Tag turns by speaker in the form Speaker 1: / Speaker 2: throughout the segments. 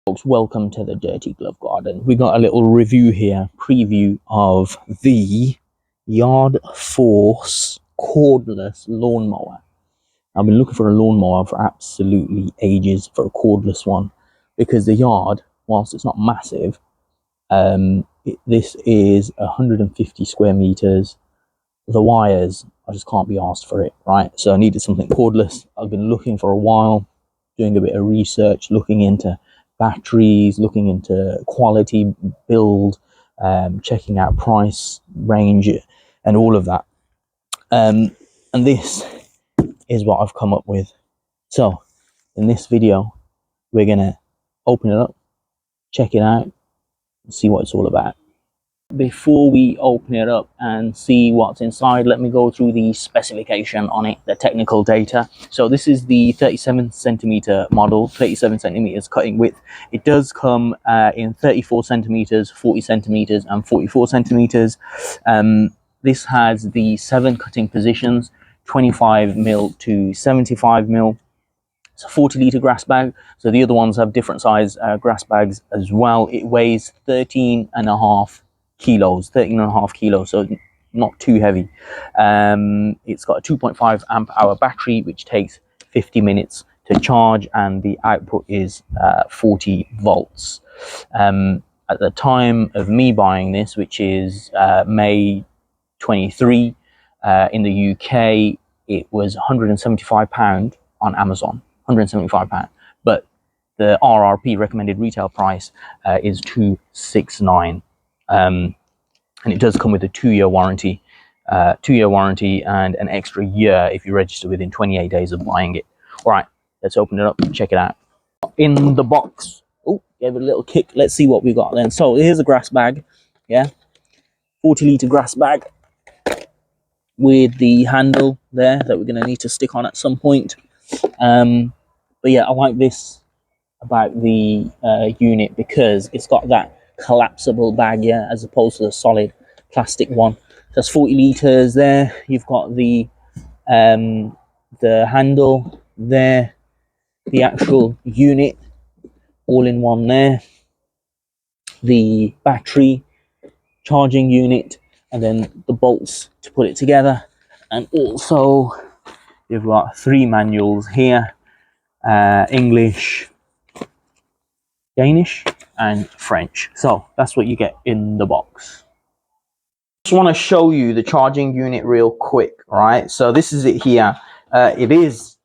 Speaker 1: Folks, welcome to the Dirty Glove Garden. We got a little review here, preview of the Yardforce Cordless Lawnmower. I've been looking for a lawnmower for absolutely ages, for a cordless one, because the yard, whilst it's not massive, this is 150 square meters. The wires, I just can't be asked for it, right? So I needed something cordless. I've been looking for a while, doing a bit of research, looking into batteries, looking into quality, build, checking out price range and all of that, and this is what I've come up with. So in this video we're gonna open it up, check it out, and see what it's all about. Before we open it up and see what's inside, let me go through the specification on it, the technical data. So this is the 37 centimeter model, 37 centimeters cutting width. It does come in 34 centimeters, 40 centimeters and 44 centimeters. This has the 7 cutting positions, 25 mil to 75 mil. It's a 40-litre grass bag, so the other ones have different size grass bags as well. It weighs 13.5 kilos, so not too heavy. It's got a 2.5 amp hour battery, which takes 50 minutes to charge, and the output is 40 volts. At the time of me buying this, which is May 23, in the UK, it was £175 on Amazon, £175, but the RRP, recommended retail price, is £269. And it does come with a 2-year warranty, and an extra year if you register within 28 days of buying it. All right, let's open it up and check it out. In the box, oh, gave it a little kick. Let's see what we got then. So here's a grass bag, yeah, 40-litre grass bag with the handle there that we're going to need to stick on at some point. But yeah, I like this about the unit because it's got that collapsible bag, yeah, as opposed to the solid plastic one. That's 40 litres there. You've got the handle there, the actual unit all in one there, the battery, charging unit, and then the bolts to put it together. And also you've got 3 manuals here, English, Danish and French. So that's what you get in the box. Just want to show you the charging unit real quick, right? So this is it here. It is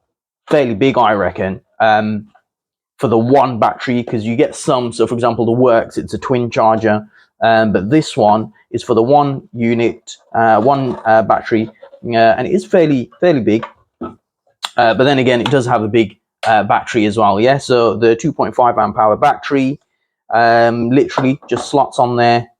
Speaker 1: fairly big, I reckon, for the one battery, because you get some. So for example, the Works, it's a twin charger, but this one is for the one unit, one battery, and it is fairly big. But then again, it does have a big battery as well, yeah. So the 2.5 amp hour battery literally just slots on there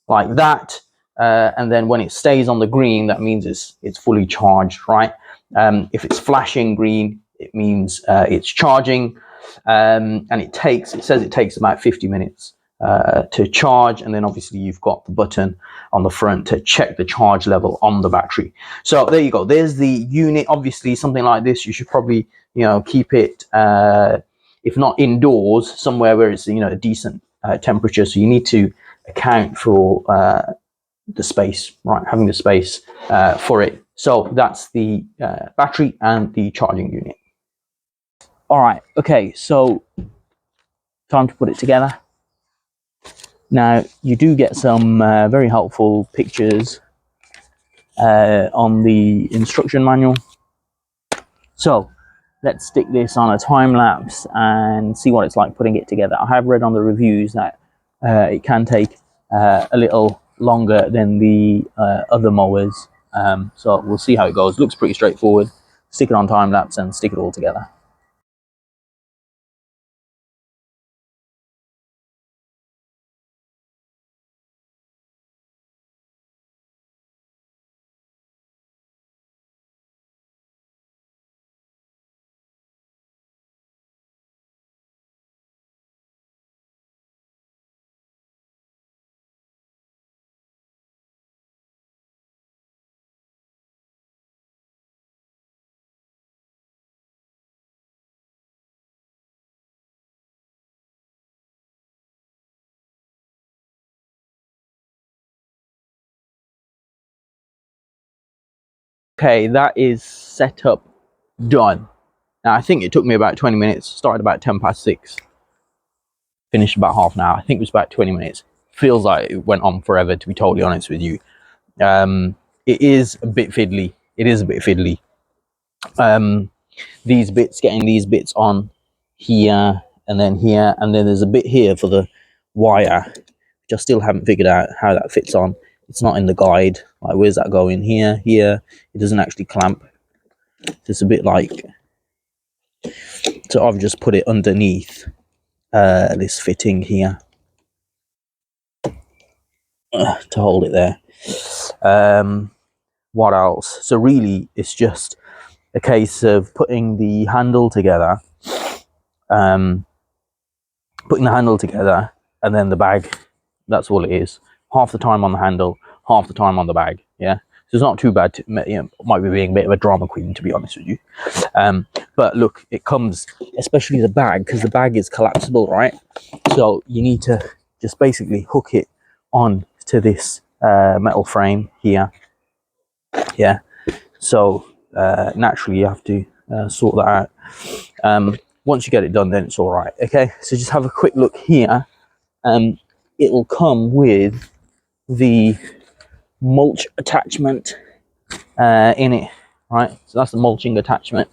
Speaker 1: like that, and then when it stays on the green, that means it's fully charged, right? If it's flashing green, it means it's charging, and it says it takes about 50 minutes to charge. And then obviously you've got the button on the front to check the charge level on the battery. So there you go, there's the unit. Obviously something like this, you should probably, you know, keep it if not indoors, somewhere where it's, you know, a decent temperature. So you need to account for the space, right, having the space for it. So that's the battery and the charging unit. All right, okay, so time to put it together. Now, you do get some very helpful pictures on the instruction manual. So let's stick this on a time lapse and see what it's like putting it together. I have read on the reviews that it can take a little longer than the other mowers. So we'll see how it goes. Looks pretty straightforward. Stick it on time lapse and stick it all together. Okay, that is set up, done. Now I think it took me about 20 minutes. Started about 6:10, finished about half an hour. I think it was about 20 minutes. Feels like it went on forever, to be totally honest with you. It is a bit fiddly. It is a bit fiddly. These bits, getting these bits on here and then here, and then there's a bit here for the wire, which I still haven't figured out how that fits on. It's not in the guide. Like, where's that going? Here, here. It doesn't actually clamp. It's a bit like, so I've just put it underneath this fitting here to hold it there. What else? So really, it's just a case of putting the handle together, and then the bag. That's all it is. Half the time on the handle, half the time on the bag. Yeah, so it's not too bad. Might be being a bit of a drama queen, to be honest with you. But look, it comes, especially the bag, because the bag is collapsible, right? So you need to just basically hook it on to this metal frame here. Yeah, so naturally you have to sort that out. Once you get it done, then it's all right. Okay, so just have a quick look here. It will come with the mulch attachment in it, right? So that's the mulching attachment,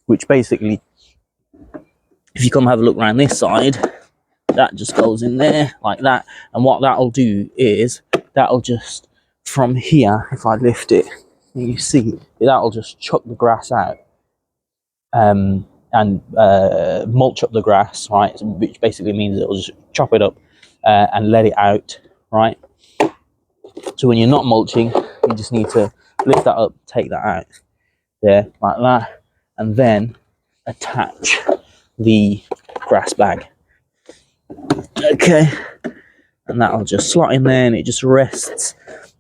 Speaker 1: which basically, if you come have a look around this side, that just goes in there like that. And what that'll do is that'll just, from here, if I lift it, you see that'll just chuck the grass out and mulch up the grass, right? Which basically means it'll just chop it up and let it out, right? So when you're not mulching, you just need to lift that up, take that out there like that, and then attach the grass bag. Okay, and that'll just slot in there, and it just rests.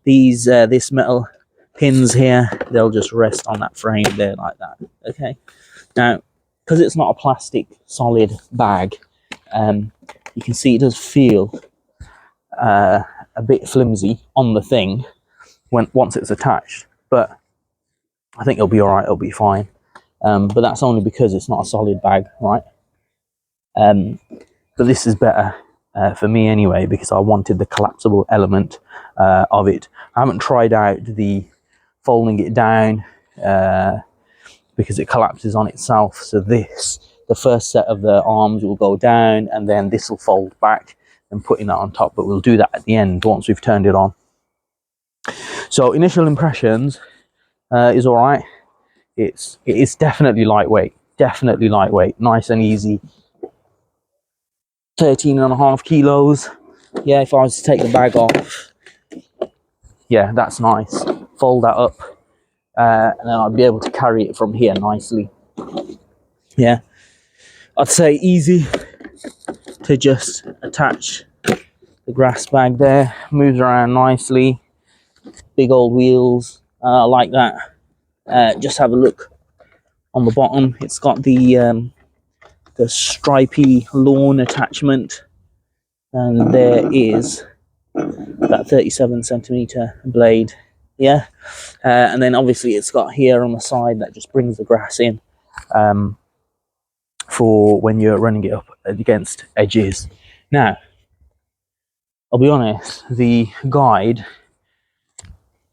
Speaker 1: These this metal pins here, they'll just rest on that frame there like that. Okay, now because it's not a plastic solid bag, you can see it does feel a bit flimsy on the thing once it's attached, but I think it'll be all right. It'll be fine. But that's only because it's not a solid bag, right? But this is better for me anyway, because I wanted the collapsible element of it. I haven't tried out the folding it down because it collapses on itself. So the first set of the arms will go down, and then this will fold back and putting that on top, but we'll do that at the end once we've turned it on. So initial impressions is all right. It is definitely lightweight, nice and easy. 13.5 kilos. Yeah, if I was to take the bag off, yeah, that's nice. Fold that up, and then I'd be able to carry it from here nicely. Yeah, I'd say easy to just attach the grass bag there. Moves around nicely. Big old wheels, like that. Just have a look on the bottom. It's got the stripey lawn attachment, and there is that 37cm blade. Yeah, and then obviously it's got here on the side that just brings the grass in for when you're running it up against edges. Now, I'll be honest, the guide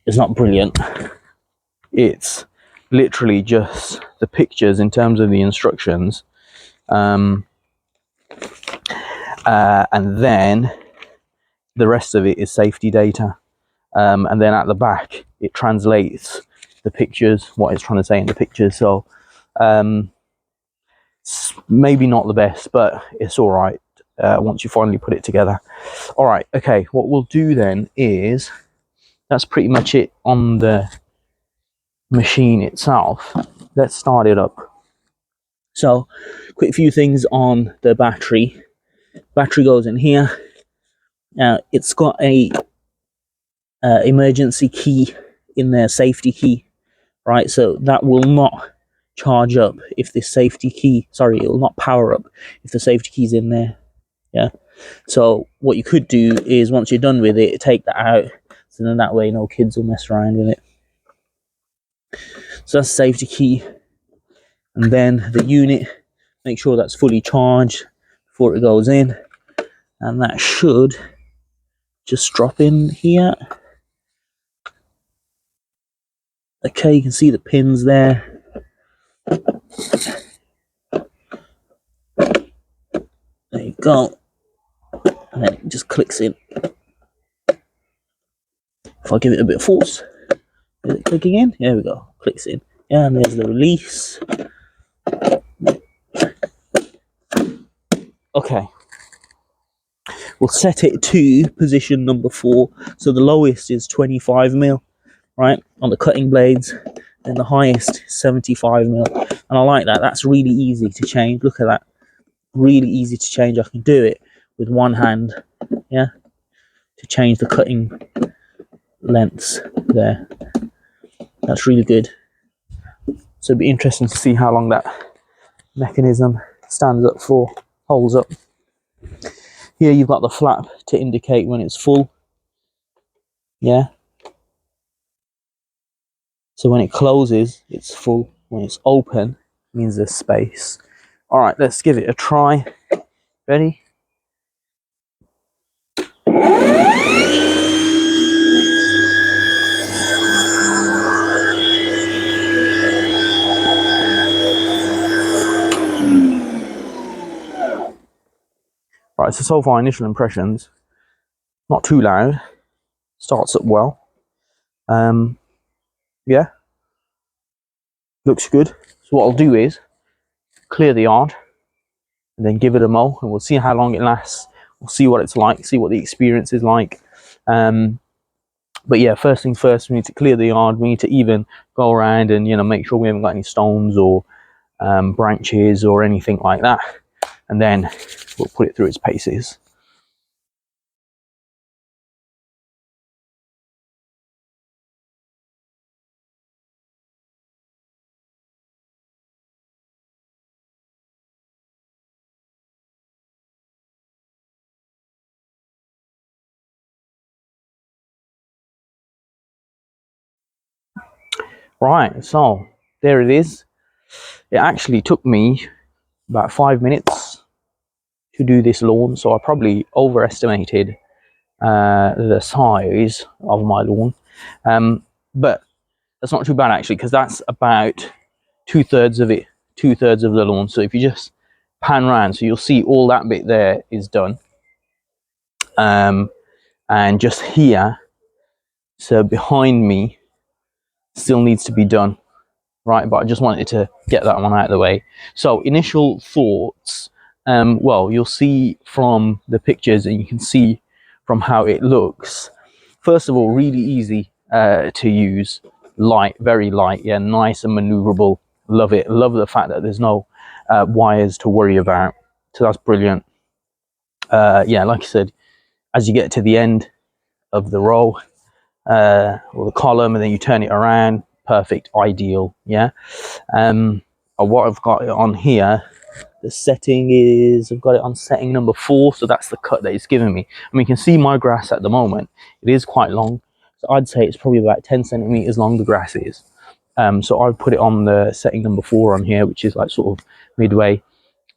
Speaker 1: is not brilliant. It's literally just the pictures in terms of the instructions, and then the rest of it is safety data, and then at the back it translates the pictures, what it's trying to say in the pictures. So it's maybe not the best, but it's all right once you finally put it together. All right, okay, what we'll do then is, that's pretty much it on the machine itself. Let's start it up. So quick few things on the battery. Battery goes in here. Now it's got a emergency key in there, safety key, right? So that will not charge up if the safety key, sorry, it will not power up if the safety key's in there. Yeah, so what you could do is, once you're done with it, take that out, so then that way no kids will mess around with it. So that's safety key. And then the unit, make sure that's fully charged before it goes in. And that should just drop in here. Okay, you can see the pins there. There you go. And then it just clicks in. If I give it a bit of force, is it clicking in? There we go, clicks in. Yeah, and there's the release. Okay, we'll set it to position number 4. So the lowest is 25mm, right, on the cutting blades, and the highest 75mm. And I like that. That's really easy to change. Look at that, really easy to change. I can do it with one hand, yeah, to change the cutting lengths there. That's really good. So it'd be interesting to see how long that mechanism stands up for, holds up. Here you've got the flap to indicate when it's full. Yeah. So when it closes, it's full. When it's open, it means there's space. All right, let's give it a try. Ready? Right, so far initial impressions, not too loud, starts up well. Yeah, looks good. So what I'll do is clear the yard and then give it a mow, and we'll see how long it lasts. We'll see what it's like, see what the experience is like. But yeah, first things first, we need to clear the yard. We need to even go around and, you know, make sure we haven't got any stones or branches or anything like that, and then we'll put it through its paces. Right, so there it is. It actually took me about 5 minutes to do this lawn, so I probably overestimated the size of my lawn, but that's not too bad actually, because that's about 2/3 of it, 2/3 of the lawn. So if you just pan around, so you'll see all that bit there is done, and just here, so behind me, still needs to be done, right? But I just wanted to get that one out of the way. So initial thoughts, well, you'll see from the pictures and you can see from how it looks. First of all, really easy to use, light, very light, yeah, nice and maneuverable. Love it. Love the fact that there's no wires to worry about. So that's brilliant. Yeah, like I said, as you get to the end of the row or the column, and then you turn it around, perfect, ideal. Yeah. What I've got it on here, the setting is, I've got it on setting number 4, so that's the cut that it's giving me. I mean, you can see my grass at the moment, it is quite long, so I'd say it's probably about 10 centimeters long, the grass is. So I've put it on the setting number 4 on here, which is like sort of midway.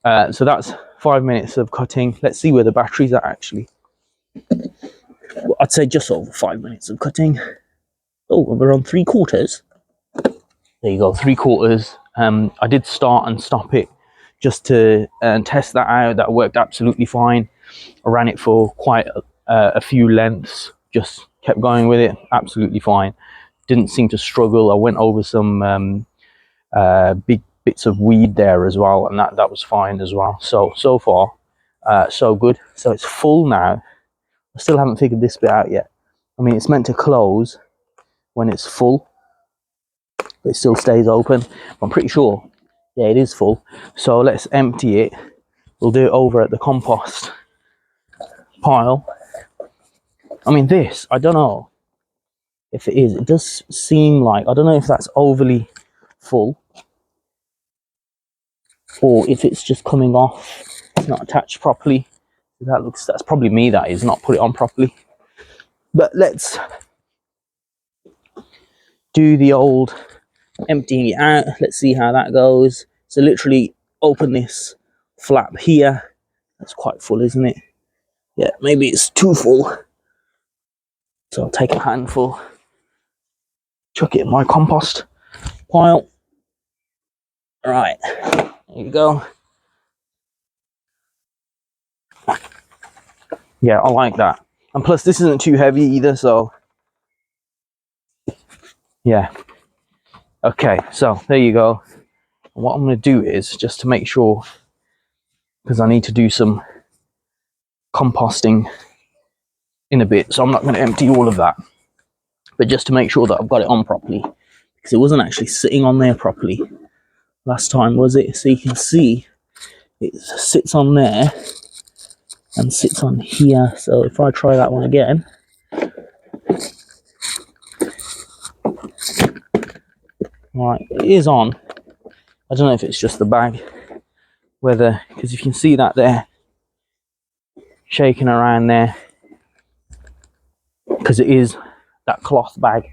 Speaker 1: So that's 5 minutes of cutting. Let's see where the batteries are actually. Well, I'd say just over 5 minutes of cutting. Oh, and we're on 3/4. There you go, 3/4. I did start and stop it just to test that out. That worked absolutely fine. I ran it for quite a few lengths, just kept going with it, absolutely fine. Didn't seem to struggle. I went over some big bits of weed there as well, and that was fine as well. So far, so good. So it's full now. I still haven't figured this bit out yet. I mean, it's meant to close when it's full, but it still stays open. I'm pretty sure, yeah, it is full. So let's empty it. We'll do it over at the compost pile. I mean, this, I don't know if it is. It does seem like, I don't know if that's overly full or if it's just coming off. It's not attached properly. That's probably me, that is, not put it on properly. But let's do the old emptying it out. Let's see how that goes. So literally open this flap here. That's quite full, isn't it? Yeah, maybe it's too full. So I'll take a handful, chuck it in my compost pile. Right, there you go. Yeah, I like that. And plus this isn't too heavy either, so yeah. Okay, so there you go. What I'm going to do is, just to make sure, because I need to do some composting in a bit, so I'm not going to empty all of that, but just to make sure that I've got it on properly, because it wasn't actually sitting on there properly last time, was it? So you can see it sits on there and sits on here. So if I try that one again, right, it is on. I don't know if it's just the bag, whether, because you can see that there shaking around there, because it is that cloth bag.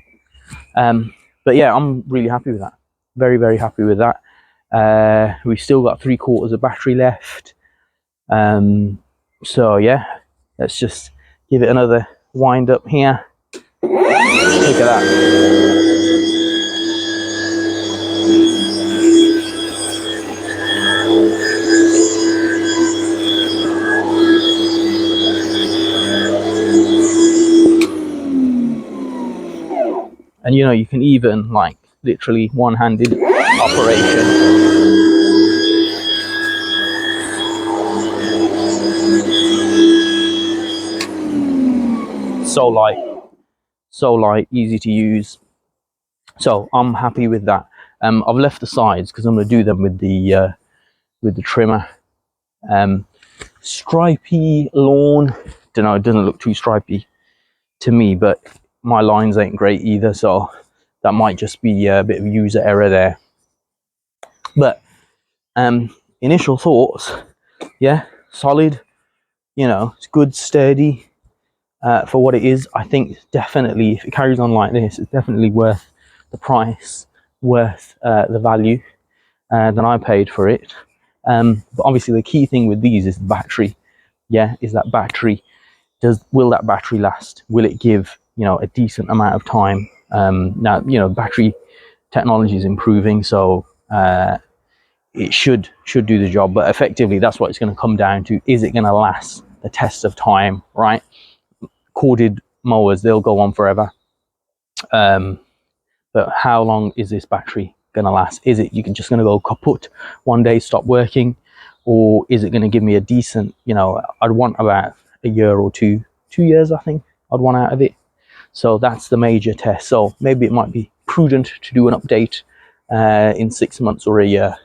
Speaker 1: But yeah, I'm really happy with that. Very, very happy with that. We've still got 3/4 of battery left. So yeah, let's just give it another wind up here. Look at that. And you know, you can even, like, literally one-handed operation. So light, easy to use. So I'm happy with that. I've left the sides because I'm going to do them with the trimmer. Stripey lawn, don't know, it doesn't look too stripey to me, but my lines ain't great either, so that might just be a bit of user error there. But initial thoughts, yeah, solid, you know, it's good, sturdy for what it is. I think definitely, if it carries on like this, it's definitely worth the price, worth the value that I paid for it. But obviously the key thing with these is the battery. Yeah, is that battery, will that battery last? Will it give, you know, a decent amount of time? Now, you know, battery technology is improving, so it should do the job, but effectively that's what it's going to come down to. Is it going to last the test of time, right? Corded mowers, they'll go on forever, but how long is this battery going to last? Is it just going to go kaput one day, stop working, or is it going to give me a decent, you know, I'd want about a year or 2 years, I think I'd want out of it. So that's the major test. So maybe it might be prudent to do an update in 6 months or a year,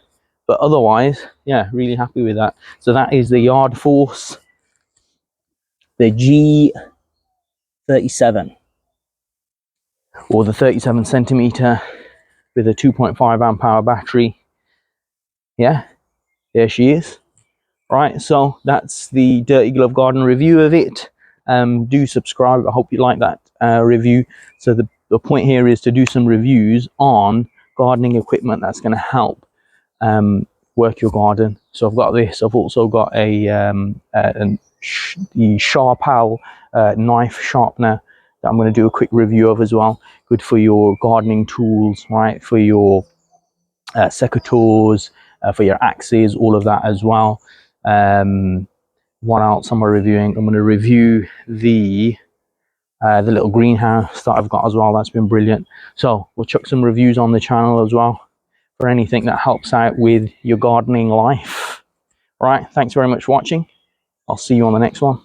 Speaker 1: but otherwise, yeah, really happy with that. So that is the Yardforce, the G37, or the 37 centimeter with a 2.5 amp hour battery. Yeah, there she is. Right, so that's the Dirty Glove Garden review of it. Do subscribe. I hope you like that review. So the point here is to do some reviews on gardening equipment that's going to help work your garden. So I've got this. I've also got the Sharpal knife sharpener that I'm going to do a quick review of as well. Good for your gardening tools, right? For your secateurs, for your axes, all of that as well. What else am I reviewing? I'm going to review the little greenhouse that I've got as well. That's been brilliant. So we'll chuck some reviews on the channel as well for anything that helps out with your gardening life. Right, thanks very much for watching. I'll see you on the next one.